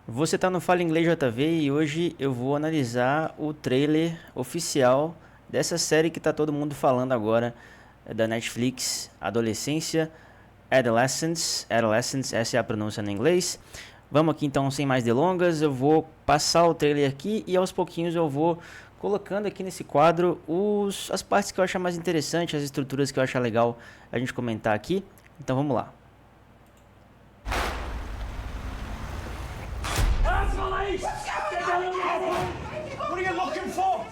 Você tá no Fala Inglês JV e hoje eu vou analisar o trailer oficial dessa série que tá todo mundo falando agora da Netflix, Adolescência, Adolescence, essa é a pronúncia no inglês. Vamos aqui então, sem mais delongas, eu vou passar o trailer aqui e aos pouquinhos eu vou colocando aqui nesse quadro as partes que eu achar mais interessante, as estruturas que eu achar legal a gente comentar aqui. Então vamos lá. What are you looking for?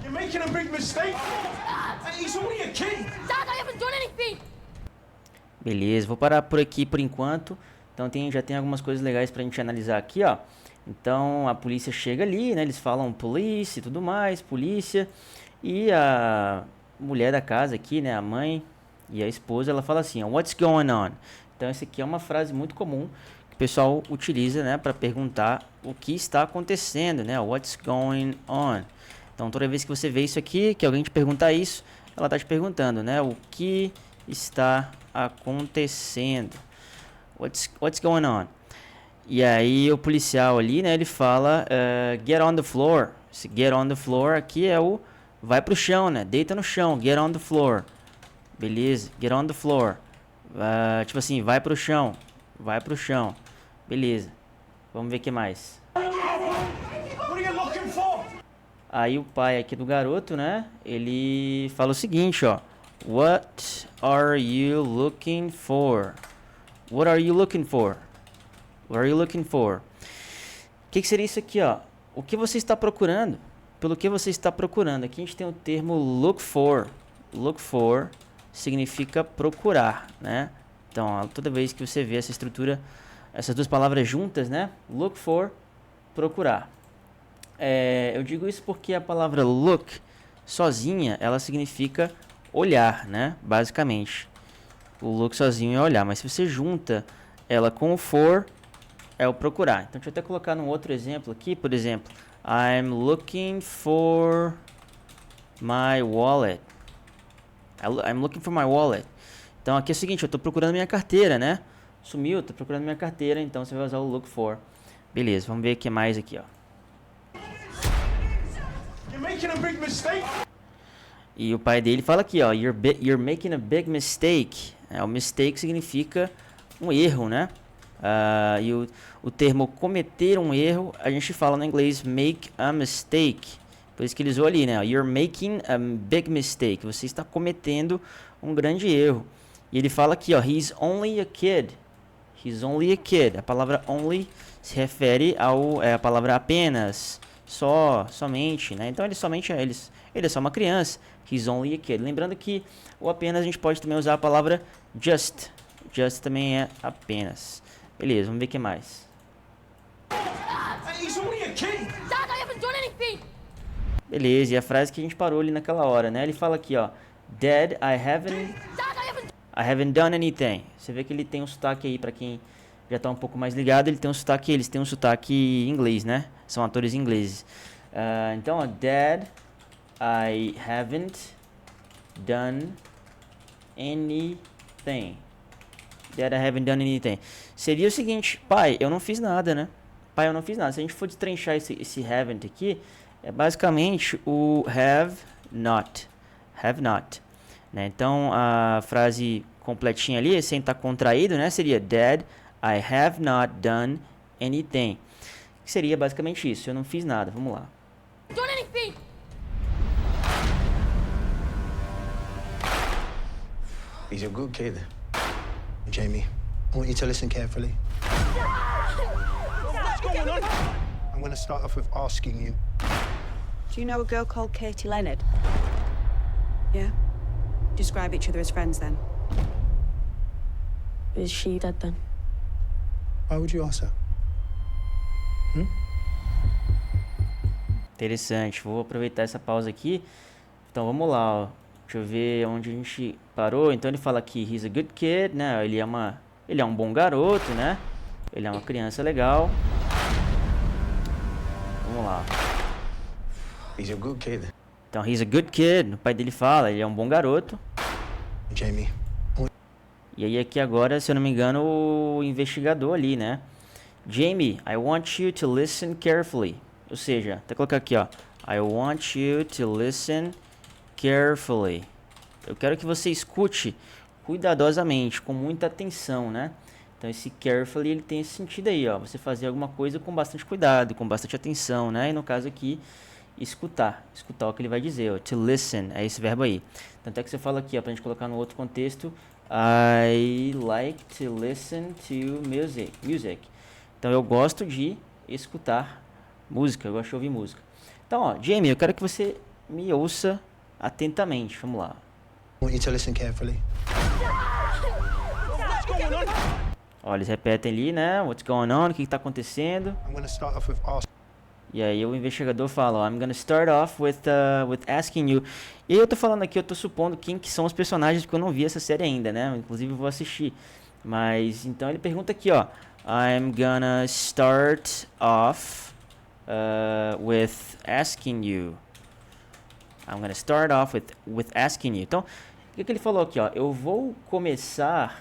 You're making a big mistake. He's only a kid. Dad, I haven't done anything. Beleza, vou parar por aqui por enquanto. Então já tem algumas coisas legais pra gente analisar aqui, ó. Então a polícia chega ali, né? Eles falam polícia e tudo mais, polícia. E a mulher da casa aqui, né? A mãe e a esposa, ela fala assim, ó, What's going on? Então essa aqui é uma frase muito comum que o pessoal utiliza, né? Pra perguntar o que está acontecendo, né? What's going on? Então toda vez que você vê isso aqui, que alguém te perguntar isso, ela tá te perguntando, né? O que está acontecendo? What's going on? E aí o policial ali, né, ele fala get on the floor. Esse get on the floor aqui é o vai pro chão, né? Deita no chão, get on the floor. Beleza, get on the floor. Tipo assim, vai pro chão. Vai pro chão. Beleza. Vamos ver o que mais. What are you looking for? Aí o pai aqui do garoto, né? Ele fala o seguinte, ó. What are you looking for? What are you looking for? What are you looking for? O que seria isso aqui, ó? O que você está procurando? Pelo que você está procurando? Aqui a gente tem o termo look for. Look for significa procurar, né? Então, ó, toda vez que você vê essa estrutura, essas duas palavras juntas, né? Look for, procurar. Eu digo isso porque a palavra look, sozinha, ela significa olhar, né? Basicamente. O look sozinho é olhar, mas se você junta ela com o for, é o procurar. Então, deixa eu até colocar num outro exemplo aqui, por exemplo. I'm looking for my wallet. I'm looking for my wallet. Então, aqui é o seguinte, eu estou procurando minha carteira, né? Sumiu, estou procurando minha carteira, então você vai usar o look for. Beleza, vamos ver o que mais aqui, ó. You're making a big mistake. E o pai dele fala aqui, ó, you're making a big mistake. O mistake significa um erro, né? E o termo cometer um erro, a gente fala no inglês make a mistake. Por isso que ele usou ali, né? You're making a big mistake. Você está cometendo um grande erro. E ele fala aqui, ó, he's only a kid. He's only a kid. A palavra only se refere a palavra apenas, somente, né? Então ele é só uma criança. He's only a kid. Lembrando que o apenas a gente pode também usar a palavra just. Just também é apenas. Beleza, vamos ver o que mais. He's only a kid. Dad, I haven't done anything. Beleza, e a frase que a gente parou ali naquela hora, né? Ele fala aqui, ó, Dad, I haven't done anything. Você vê que ele tem um sotaque aí, pra quem já tá um pouco mais ligado, eles têm um sotaque inglês, né? São atores ingleses. Então, ó, Dad, I haven't done anything. Dad, I haven't done anything. Seria o seguinte, pai, eu não fiz nada, né? Pai, eu não fiz nada. Se a gente for destrinchar esse haven't aqui, é basicamente o have not. Have not. Né? Então, a frase completinha ali, sem estar contraído, né? Seria Dad, I have not done anything. Que seria basicamente isso. Eu não fiz nada. Vamos lá. Done anything. He's a good kid. Jamie, I want you to listen carefully. What's going on? I'm going to start off with asking you. Do you know a girl called Katie Leonard? Yeah? Describe each other as friends then. Is she dead then? Why would you ask her? Interessante. Vou aproveitar essa pausa aqui. Então, vamos lá, ó. Deixa eu ver onde a gente parou. Então, ele fala aqui, he's a good kid, né? Ele é um bom garoto, né? Ele é uma criança legal. Vamos lá. He's a good kid. Então, he's a good kid. O pai dele fala, ele é um bom garoto. Jamie, E aí aqui agora, se eu não me engano, o investigador ali, né? Jamie, I want you to listen carefully. Ou seja, até colocar aqui, ó. I want you to listen carefully. Eu quero que você escute cuidadosamente, com muita atenção, né? Então esse carefully, ele tem esse sentido aí, ó. Você fazer alguma coisa com bastante cuidado, com bastante atenção, né? E no caso aqui, escutar. Escutar o que ele vai dizer, ó. To listen, é esse verbo aí. Tanto é que você fala aqui, ó, pra gente colocar no outro contexto. I like to listen to music. Então eu gosto de escutar música, eu gosto de ouvir música. Então, ó, Jamie, eu quero que você me ouça atentamente. Vamos lá. I want you to listen carefully. What's going on? Ó, eles repetem ali, né? What's going on? O que está acontecendo? I'm going to start off with asking. E aí o investigador fala, ó, I'm gonna start off with asking you. E aí eu tô falando aqui, eu tô supondo quem que são os personagens, porque eu não vi essa série ainda, né? Inclusive eu vou assistir. Mas, então ele pergunta aqui, ó. I'm gonna start off with asking you. I'm gonna start off with asking you. Então, o que ele falou aqui, ó? Eu vou começar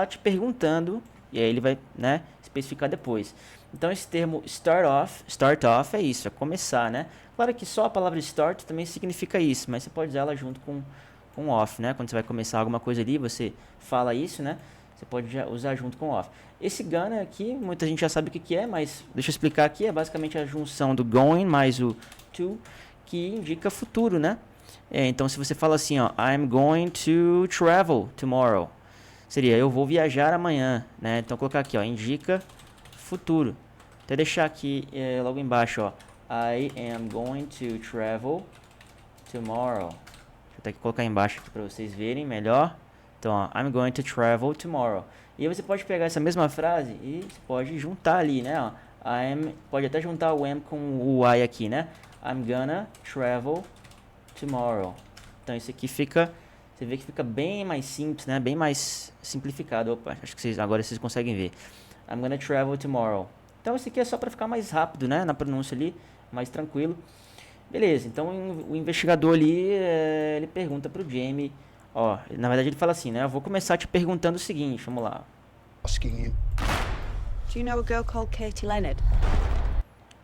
te perguntando, e aí ele vai, né, especificar depois. Então esse termo start off é isso, é começar, né? Claro que só a palavra start também significa isso, mas você pode usar ela junto com off, né? Quando você vai começar alguma coisa ali, você fala isso, né? Você pode usar junto com off. Esse gonna aqui, muita gente já sabe o que é, mas deixa eu explicar aqui, é basicamente a junção do going mais o to, que indica futuro, né? Então se você fala assim, ó, I'm going to travel tomorrow, seria eu vou viajar amanhã, né? Então colocar aqui, ó, indica futuro. Até deixar aqui logo embaixo, ó, I am going to travel tomorrow. Deixa eu até colocar embaixo aqui para vocês verem melhor. Então, ó, I'm going to travel tomorrow. E aí você pode pegar essa mesma frase e pode juntar ali, né? Ó, pode até juntar o am com o I aqui, né? I'm gonna travel tomorrow. Então isso aqui fica, você vê que fica bem mais simples, né? Bem mais simplificado. Opa, acho que agora vocês conseguem ver. I'm gonna travel tomorrow. Então isso aqui é só para ficar mais rápido, né? Na pronúncia ali, mais tranquilo. Beleza, então o investigador ali, ele pergunta pro Jamie, ó, na verdade ele fala assim, né? Eu vou começar te perguntando o seguinte, vamos lá. Asking you. Do you know a girl called Katie Leonard?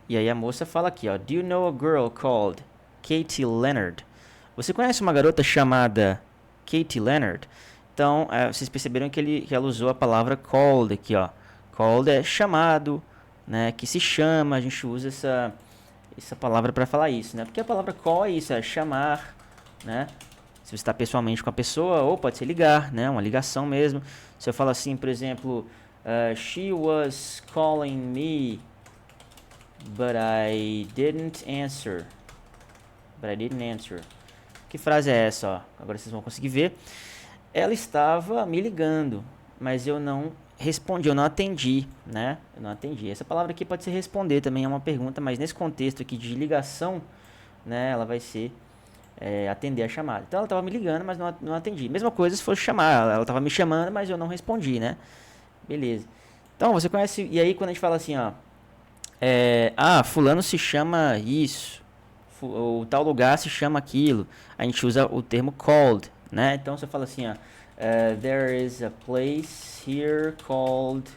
E aí a moça fala aqui, ó, do you know a girl called Katie Leonard? Você conhece uma garota chamada Katie Leonard? Então, vocês perceberam que ela usou a palavra called aqui, ó. Called é chamado, né? Que se chama, a gente usa essa palavra para falar isso, né? Porque a palavra call é isso, é chamar, né? Se você está pessoalmente com a pessoa, ou pode ser ligar, né? Uma ligação mesmo. Se eu falo assim, por exemplo, she was calling me, but I didn't answer. Que frase é essa, ó? Agora vocês vão conseguir ver. Ela estava me ligando, mas eu não respondi, eu não atendi, né? Eu não atendi. Essa palavra aqui pode ser responder também, é uma pergunta, mas nesse contexto aqui de ligação, né? Ela vai ser atender a chamada. Então ela estava me ligando, mas não atendi. Mesma coisa se fosse chamar, ela estava me chamando, mas eu não respondi, né? Beleza. Então você conhece, e aí quando a gente fala assim, ó, fulano se chama isso, o tal lugar se chama aquilo, a gente usa o termo called, né? Então você fala assim, ó, there is a place here called,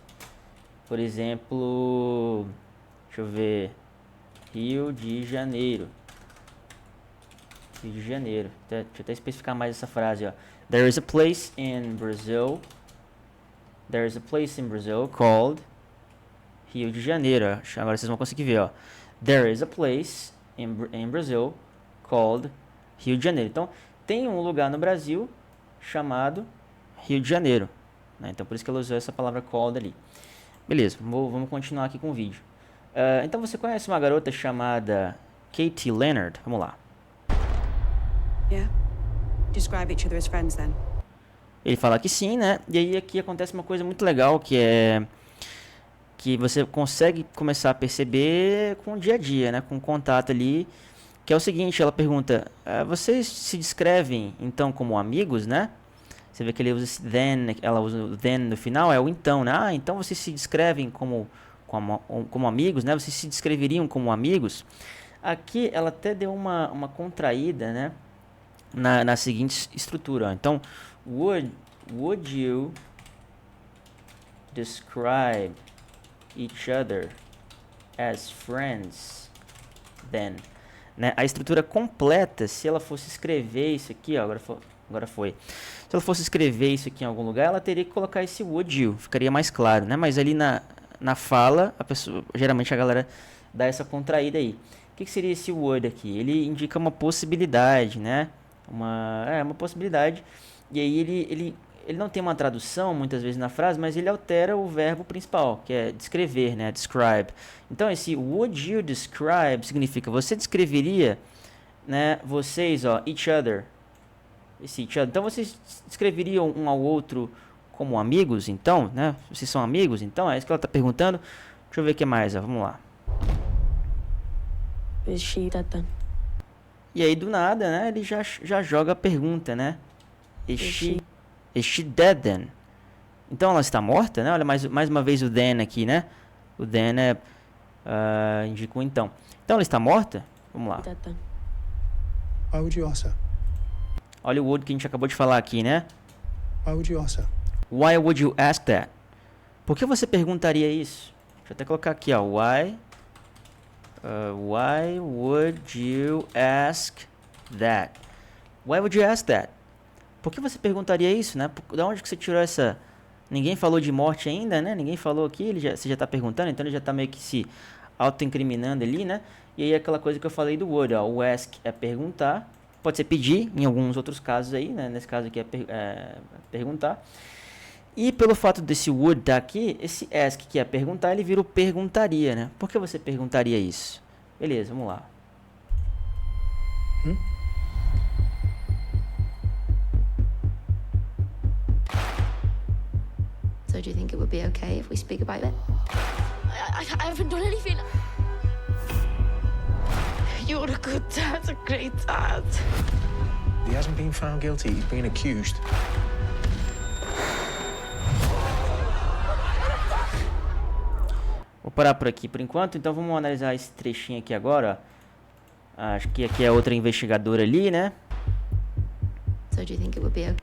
por exemplo, deixa eu ver, Rio de Janeiro. Deixa eu até especificar mais essa frase, ó. There is a place in Brazil. There is a place in Brazil called Rio de Janeiro. Agora vocês vão conseguir ver, ó. There is a place in Brazil called Rio de Janeiro. Então, tem um lugar no Brasil chamado Rio de Janeiro, né? Então, por isso que ela usou essa palavra called ali. Beleza, vamos continuar aqui com o vídeo. Então, você conhece uma garota chamada Katie Leonard? Vamos lá. Yeah. Describe each other as friends then. Ele fala que sim, né? E aí aqui acontece uma coisa muito legal, que é que você consegue começar a perceber com o dia a dia, né? Com o contato ali, que é o seguinte, ela pergunta, vocês se descrevem então como amigos, né? Você vê que ele usa esse then, ela usa o then no final, é o então, né? Então vocês se descrevem como amigos, né? Vocês se descreveriam como amigos. Aqui ela até deu uma contraída, né? Na seguinte estrutura, ó. Então, would you describe each other as friends then. Né? A estrutura completa, se ela fosse escrever isso aqui, ó, agora foi. Se ela fosse escrever isso aqui em algum lugar, ela teria que colocar esse would you, ficaria mais claro, né? Mas ali na fala, a pessoa, geralmente a galera dá essa contraída aí. O que seria esse would aqui? Ele indica uma possibilidade, né? Uma possibilidade. E aí ele não tem uma tradução muitas vezes na frase, mas ele altera o verbo principal, que é descrever, né? Describe. Então esse would you describe significa você descreveria, né? Vocês, ó, each other. Esse each other. Então vocês descreveriam um ao outro como amigos, então, né? Vocês são amigos, então? É isso que ela está perguntando. Deixa eu ver o que mais, ó. Vamos lá. Is she dead then? E aí do nada, né? Ele já joga a pergunta, né? Is she dead then? Então ela está morta, né? Olha mais uma vez o then aqui, né? O then indica o então. Então ela está morta? Vamos lá. Dead then. Why would you ask her? Olha o would que a gente acabou de falar aqui, né? Why would you ask her? Why would you ask that? Por que você perguntaria isso? Deixa eu até colocar aqui, ó. Why would you ask that? Why would you ask that? Por que você perguntaria isso, né? Da onde que você tirou essa... Ninguém falou de morte ainda, né? Ninguém falou aqui, você já tá perguntando, então ele já tá meio que se auto-incriminando ali, né? E aí aquela coisa que eu falei do would, ó. O ask é perguntar, pode ser pedir, em alguns outros casos aí, né? Nesse caso aqui é perguntar. E pelo fato desse would estar aqui, esse ask que é perguntar, ele vira o perguntaria, né? Por que você perguntaria isso? Beleza, vamos lá. So do you think it would be okay if we speak about it? I haven't done anything. You're a good dad, a great dad. He hasn't been found guilty. He's been accused. Vou parar por aqui por enquanto, então vamos analisar esse trechinho aqui agora, ó. Acho que aqui é outra investigadora ali, né? So do you think it would be okay?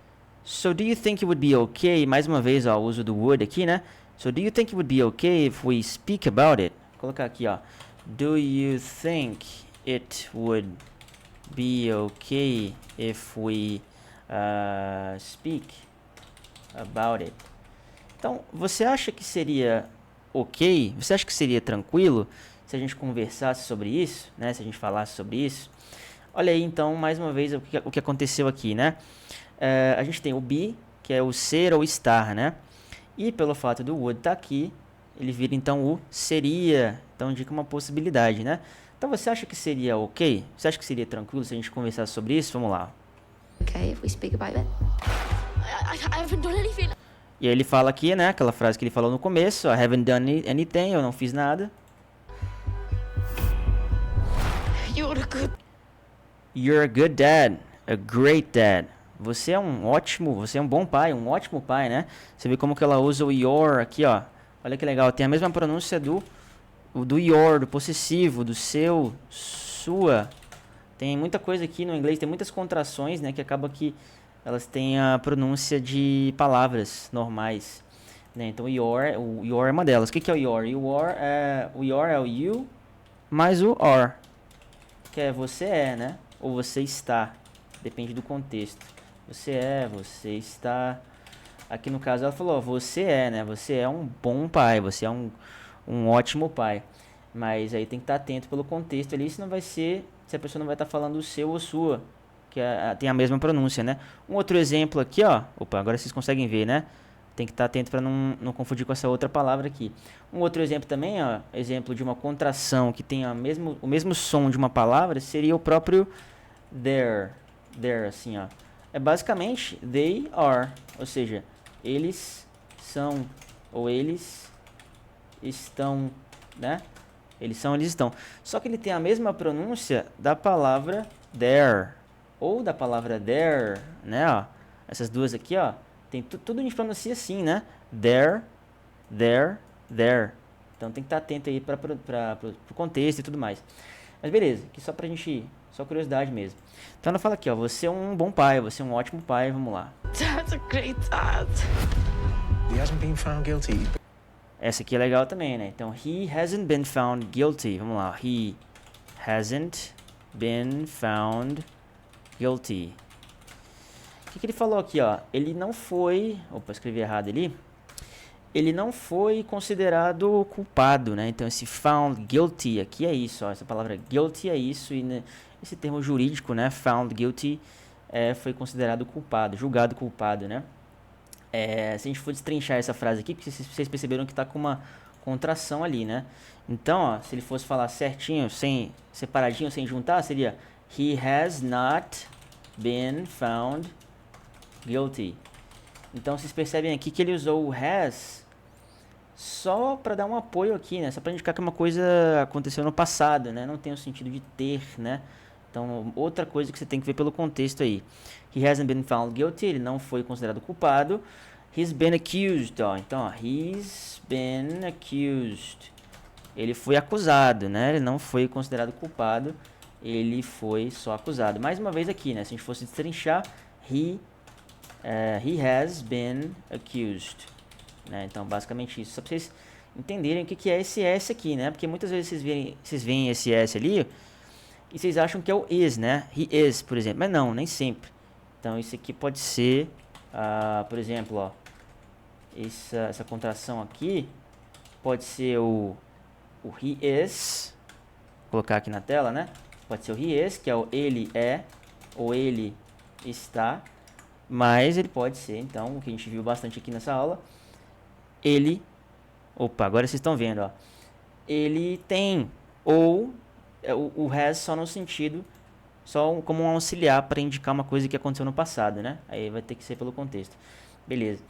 So do you think it would be okay? Mais uma vez, ó, o uso do would aqui, né? So do you think it would be okay if we speak about it? Vou colocar aqui, ó. Do you think it would be okay if we speak about it? Então, você acha que seria ok? Você acha que seria tranquilo se a gente conversasse sobre isso, né? Se a gente falasse sobre isso? Olha aí, então, mais uma vez, o que aconteceu aqui, né? A gente tem o be, que é o ser ou estar, né? E pelo fato do would estar aqui, ele vira, então, o seria. Então, indica uma possibilidade, né? Então, você acha que seria ok? Você acha que seria tranquilo se a gente conversasse sobre isso? Vamos lá. Okay if we speak about it? I haven't done anything. E aí ele fala aqui, né? Aquela frase que ele falou no começo. I haven't done anything. Eu não fiz nada. You're a good... You're a good dad. A great dad. Você é um bom pai, um ótimo pai, né? Você vê como que ela usa o your aqui, ó. Olha que legal, tem a mesma pronúncia do your, do possessivo, do seu, sua. Tem muita coisa aqui no inglês, tem muitas contrações, né? Que acaba que elas têm a pronúncia de palavras normais, né? Então o your é uma delas. O que é o your? O your é o you mais o are, que é você é, né? Ou você está, depende do contexto. Você está. Aqui no caso ela falou, ó, você é, né? Você é um bom pai, você é um ótimo pai. Mas aí tem que estar atento pelo contexto ali, senão vai ser, se a pessoa não vai estar falando o seu ou sua, que tem a mesma pronúncia, né? Um outro exemplo aqui, ó. Opa, agora vocês conseguem ver, né? Tem que estar atento para não confundir com essa outra palavra aqui. Um outro exemplo também, ó. Exemplo de uma contração que tem o mesmo som de uma palavra, seria o próprio there. There, assim, ó. É basicamente they are, ou seja, eles são, ou eles estão, né? Eles são, eles estão. Só que ele tem a mesma pronúncia da palavra there, ou da palavra there, né? Ó, essas duas aqui, ó, tem tudo a gente pronuncia assim, né? There, there, there. Então tem que estar atento aí para o contexto e tudo mais. Mas beleza, aqui só pra gente, só curiosidade mesmo. Então ela fala aqui, ó, você é um bom pai, você é um ótimo pai, vamos lá. Dad's a great dad. He hasn't been found guilty. Essa aqui é legal também, né? Então, he hasn't been found guilty. Vamos lá. He hasn't been found guilty. O que ele falou aqui, ó? Ele não foi... Opa, escrevi errado ali. Ele não foi considerado culpado, né? Então, esse found guilty aqui é isso, ó. Essa palavra guilty é isso. E né, esse termo jurídico, né? Found guilty foi considerado culpado, julgado culpado, né? Se a gente for destrinchar essa frase aqui, porque vocês perceberam que está com uma contração ali, né? Então, ó, se ele fosse falar certinho, separadinho, sem juntar, seria he has not been found guilty. Então, vocês percebem aqui que ele usou o has só para dar um apoio aqui, né? Só para indicar que uma coisa aconteceu no passado, né? Não tem o sentido de ter, né? Então, outra coisa que você tem que ver pelo contexto aí. He hasn't been found guilty. Ele não foi considerado culpado. He's been accused. Ó. Então, ó, he's been accused. Ele foi acusado, né? Ele não foi considerado culpado. Ele foi só acusado. Mais uma vez aqui, né? Se a gente fosse destrinchar, he has been accused. Né? Então, basicamente isso. Só para vocês entenderem o que é esse S aqui, né? Porque muitas vezes vocês veem esse S ali e vocês acham que é o is, né? He is, por exemplo. Mas não, nem sempre. Então, isso aqui pode ser, por exemplo, ó, essa contração aqui pode ser o he is. Vou colocar aqui na tela, né? Pode ser o he is, que é o ele é, ou ele está. Mas ele pode ser, então, o que a gente viu bastante aqui nessa aula, ele... Opa, agora vocês estão vendo, ó. Ele tem, ou... O has só no sentido, só como um auxiliar para indicar uma coisa que aconteceu no passado, né? Aí vai ter que ser pelo contexto. Beleza.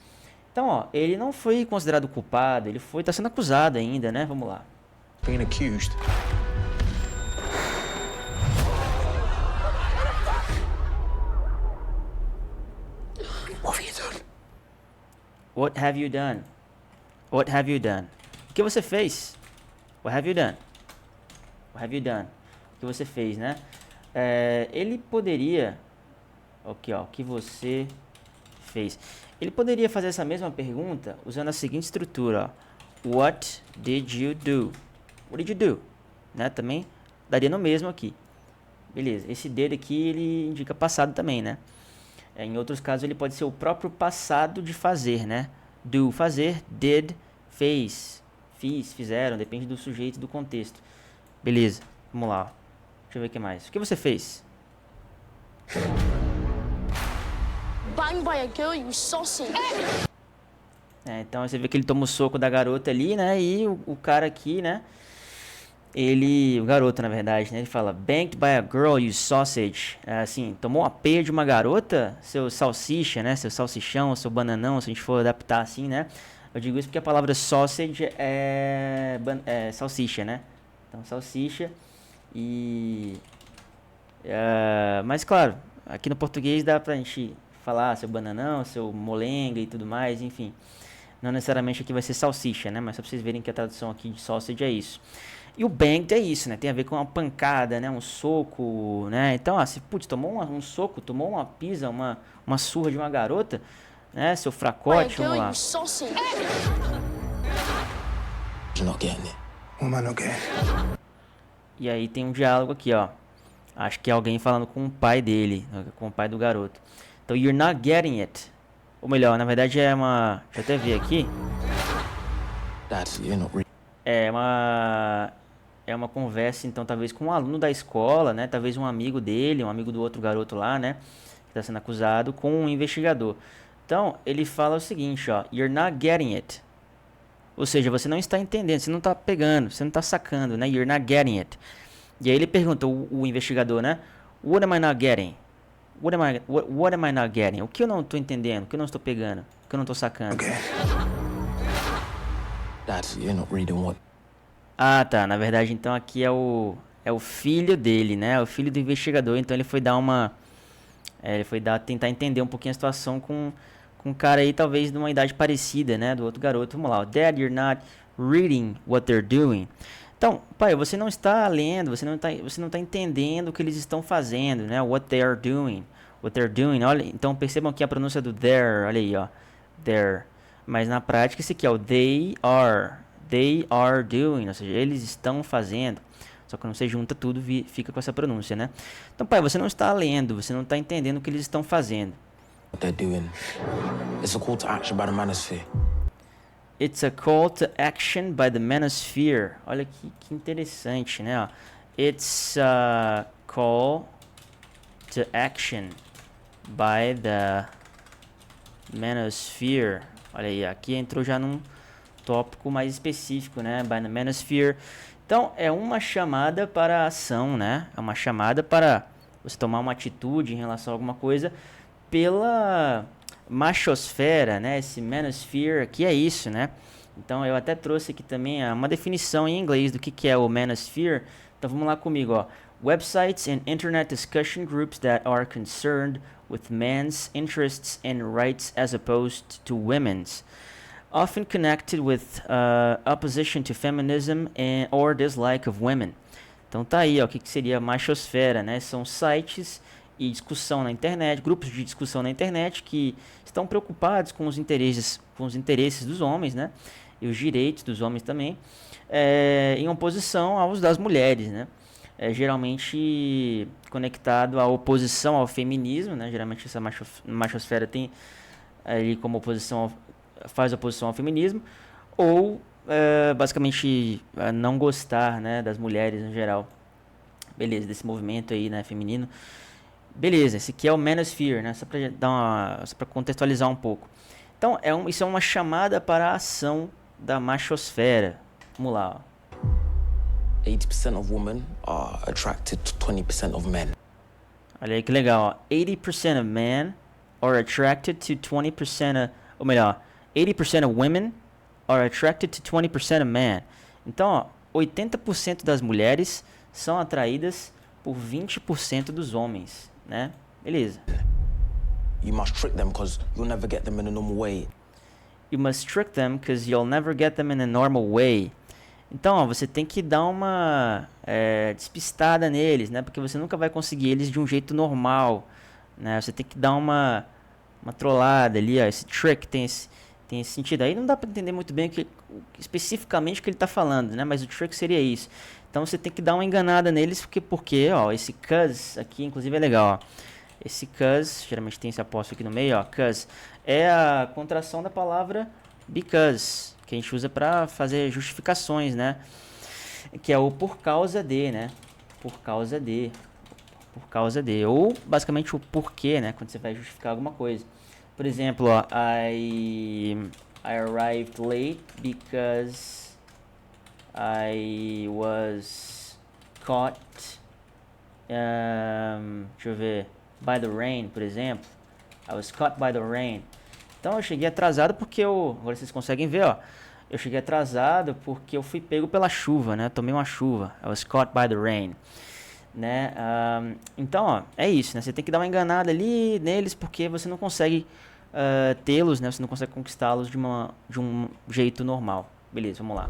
Então, ó, ele não foi considerado culpado, ele tá sendo acusado ainda, né? Vamos lá. Being accused. What have you done? What have you done? What have you done? O que você fez? What have you done? What have you done? O que você fez, né? Ele poderia... Aqui, ó. O que você fez? Ele poderia fazer essa mesma pergunta usando a seguinte estrutura, ó. What did you do? What did you do? Né? Também daria no mesmo aqui. Beleza. Esse did aqui, ele indica passado também, né? Em outros casos, ele pode ser o próprio passado de fazer, né? Do, fazer. Did, fez. Fiz, fizeram. Depende do sujeito e do contexto. Beleza, vamos lá. Deixa eu ver o que mais. O que você fez? Banged by a girl, you sausage. Então você vê que ele toma o soco da garota ali, né? E o cara aqui, né? O garoto, na verdade, né? Ele fala, banged by a girl, you sausage. Assim, tomou uma peia de uma garota, seu salsicha, né? Seu salsichão, seu bananão, se a gente for adaptar assim, né? Eu digo isso porque a palavra sausage é salsicha, né? Então, salsicha mas, claro, aqui no português dá pra gente falar seu bananão, seu molenga e tudo mais, enfim. Não necessariamente aqui vai ser salsicha, né? Mas só pra vocês verem que a tradução aqui de sausage é isso. E o banged é isso, né? Tem a ver com uma pancada, né? Um soco, né? Então, se tomou um soco, tomou uma pisa, uma surra de uma garota, né? Seu fracote, vamos lá. You're not getting it. What am I not getting? E aí tem um diálogo aqui, ó. Acho que é alguém falando com o pai dele, com o pai do garoto. Então, you're not getting it. Ou melhor, na verdade é uma... Deixa eu até ver aqui. Dad, you're not reading. É uma conversa, então, talvez com um aluno da escola, né? Talvez um amigo dele, um amigo do outro garoto lá, né? Que está sendo acusado, com um investigador. Então, ele fala o seguinte, ó. You're not getting it. Ou seja, você não está entendendo, você não está pegando, você não está sacando, né? You're not getting it. E aí ele pergunta, o investigador, né? What am I not getting? What am I not getting? O que eu não estou entendendo? O que eu não estou pegando? O que eu não estou sacando? Okay. Dad, you're not reading what? Ah, tá. Na verdade, então, aqui é o filho dele, né? O filho do investigador. Então, ele foi dar tentar entender um pouquinho a situação com um cara aí, talvez, de uma idade parecida, né? Do outro garoto. Vamos lá. Dad, you're not reading what they're doing. Então, pai, você não está lendo, você não está entendendo o que eles estão fazendo, né? What they are doing. What they're doing. Olha, então, percebam aqui a pronúncia do there. Olha aí, ó. There. Mas na prática esse aqui é o they are doing, ou seja, eles estão fazendo. Só que quando você junta tudo, fica com essa pronúncia, né? Então, pai, você não está lendo, você não está entendendo o que eles estão fazendo. What they're doing. It's a call to action by the manosphere. It's a call to action by the manosphere. Olha que interessante, né? Ó. It's a call to action by the manosphere. Olha aí, aqui entrou já num tópico mais específico, né? By the manosphere. Então, é uma chamada para a ação, né? É uma chamada para você tomar uma atitude em relação a alguma coisa pela machosfera, né? Esse manosphere aqui é isso, né? Então, eu até trouxe aqui também uma definição em inglês do que é o manosphere. Então, vamos lá comigo, ó. Websites and internet discussion groups that are concerned with men's interests and rights as opposed to women's. Often connected with opposition to feminism or dislike of women. Então tá aí, ó, o que seria a machosfera, né? São sites e discussão na internet, grupos de discussão na internet que estão preocupados com os interesses dos homens, né? E os direitos dos homens também, em oposição aos das mulheres, né? Geralmente conectado à oposição ao feminismo, né? Geralmente essa machosfera tem ali como oposição faz oposição ao feminismo, ou basicamente não gostar, né, das mulheres em geral. Beleza, desse movimento aí, né, feminino. Beleza, esse aqui é o manosphere, né, só para contextualizar um pouco. Então, isso é uma chamada para a ação da machosfera. Vamos lá, ó. 80% of women are attracted to 20% of men. Olha aí que legal, ó. 80% of men are attracted to 20% ou melhor, 80% of women are attracted to 20% of men. Então, ó, 80% das mulheres são atraídas por 20% dos homens, né? Beleza. You must trick them because you'll never get them in a normal way. You must trick them because you'll never get them in a normal way. Então, ó, você tem que dar uma despistada neles, né? Porque você nunca vai conseguir eles de um jeito normal, né? Você tem que dar uma trollada ali, ó. Esse trick tem esse sentido. Aí não dá para entender muito bem especificamente o que ele está falando, né? Mas o trick seria isso. Então você tem que dar uma enganada neles, porque ó, esse cause aqui, inclusive, é legal, ó. Esse cause, geralmente tem esse apóstrofo aqui no meio, ó. Cause é a contração da palavra because, que a gente usa para fazer justificações, né? Que é o por causa de, né? Por causa de. Por causa de. Ou, basicamente, o porquê, né? Quando você vai justificar alguma coisa. Por exemplo, ó, I arrived late because I was caught, deixa eu ver, by the rain, por exemplo. I was caught by the rain. Então eu cheguei atrasado porque agora vocês conseguem ver, ó. Eu cheguei atrasado porque eu fui pego pela chuva, né? Tomei uma chuva. I was caught by the rain. Né? Então, ó, é isso, né? Você tem que dar uma enganada ali neles porque você não consegue tê-los, né? Você não consegue conquistá-los de um jeito normal. Beleza, vamos lá.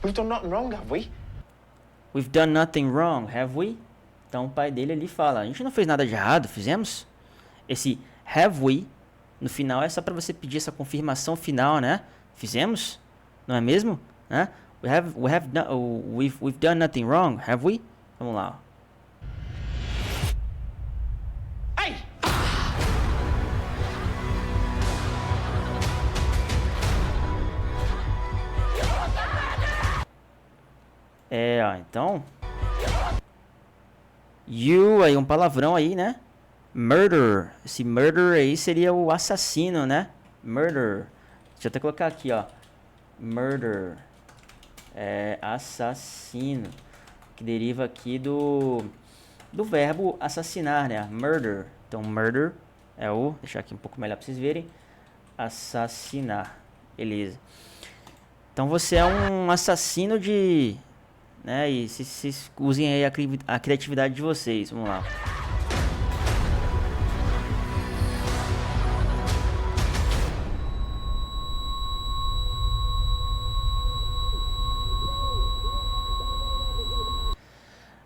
We've done nothing wrong, have we? We've done nothing wrong, have we? Então o pai dele ali fala, a gente não fez nada de errado, fizemos? Esse have we no final é só para você pedir essa confirmação final, né? Fizemos? Não é mesmo? Né? We've done nothing wrong, have we? Vamos lá. Hey! Ó, então... You, aí um palavrão aí, né? Murder. Esse murder aí seria o assassino, né? Murder. Deixa eu até colocar aqui, ó. Murder. Assassino. Que deriva aqui do verbo assassinar, né? Murder. Então, murder é o... Vou deixar aqui um pouco melhor pra vocês verem. Assassinar. Beleza. Então, você é um assassino de... né? E vocês usem aí a criatividade de vocês. Vamos lá.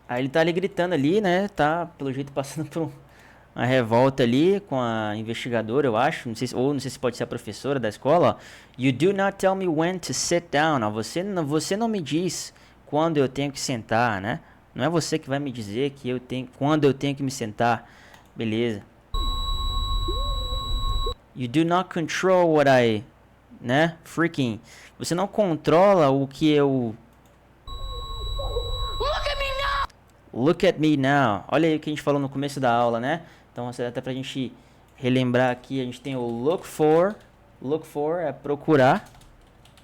Aí ele tá ali gritando ali, né? Tá, pelo jeito, passando uma revolta ali com a investigadora, eu acho. Não sei se, ou não sei se pode ser a professora da escola. Ó. You do not tell me when to sit down. Ó. Você não me diz quando eu tenho que sentar, né? Não é você que vai me dizer que quando eu tenho que me sentar. Beleza. You do not control what I... né? Freaking... Você não controla o que eu... Look at me now. Olha aí o que a gente falou no começo da aula, né? Então, até pra gente relembrar aqui, a gente tem o look for. Look for é procurar.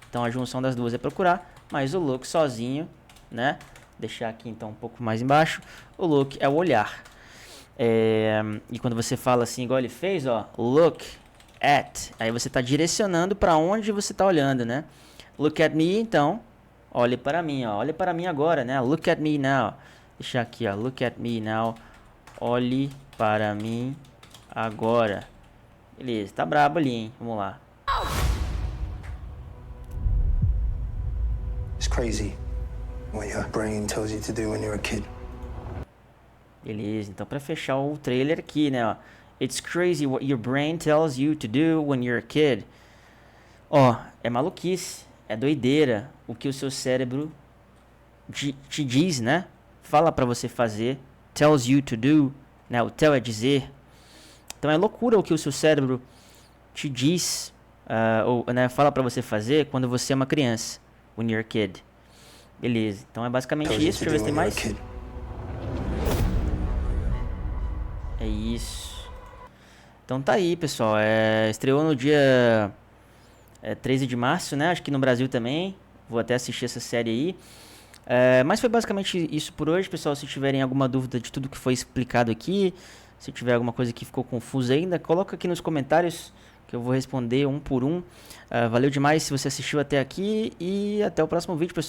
Então, a junção das duas é procurar. Mas o look sozinho, né? Deixar aqui, então, um pouco mais embaixo. O look é o olhar. E quando você fala assim, igual ele fez, ó. Look at. Aí você tá direcionando pra onde você tá olhando, né? Look at me, então. Olhe para mim, ó. Olhe para mim agora, né? Look at me now. Deixar aqui, ó. Look at me now. Olhe para mim agora. Beleza, tá brabo ali, hein? Vamos lá. It's crazy what your brain tells you to do when you're a kid. Beleza, então pra fechar o trailer aqui, né, ó. It's crazy what your brain tells you to do when you're a kid. Ó, é maluquice, é doideira o que o seu cérebro te diz, né? Fala pra você fazer. Tells you to do, né? O tell é dizer. Então é loucura o que o seu cérebro te diz, ou, né, fala pra você fazer quando você é uma criança. When you're a kid. Beleza, então é basicamente isso. Deixa eu ver se tem mais. É isso. Então tá aí, pessoal. Estreou no dia 13 de março, né? Acho que no Brasil também. Vou até assistir essa série aí. Mas foi basicamente isso por hoje, pessoal. Se tiverem alguma dúvida de tudo que foi explicado aqui, se tiver alguma coisa que ficou confusa ainda, coloca aqui nos comentários que eu vou responder um por um. Valeu demais se você assistiu até aqui e até o próximo vídeo, pessoal.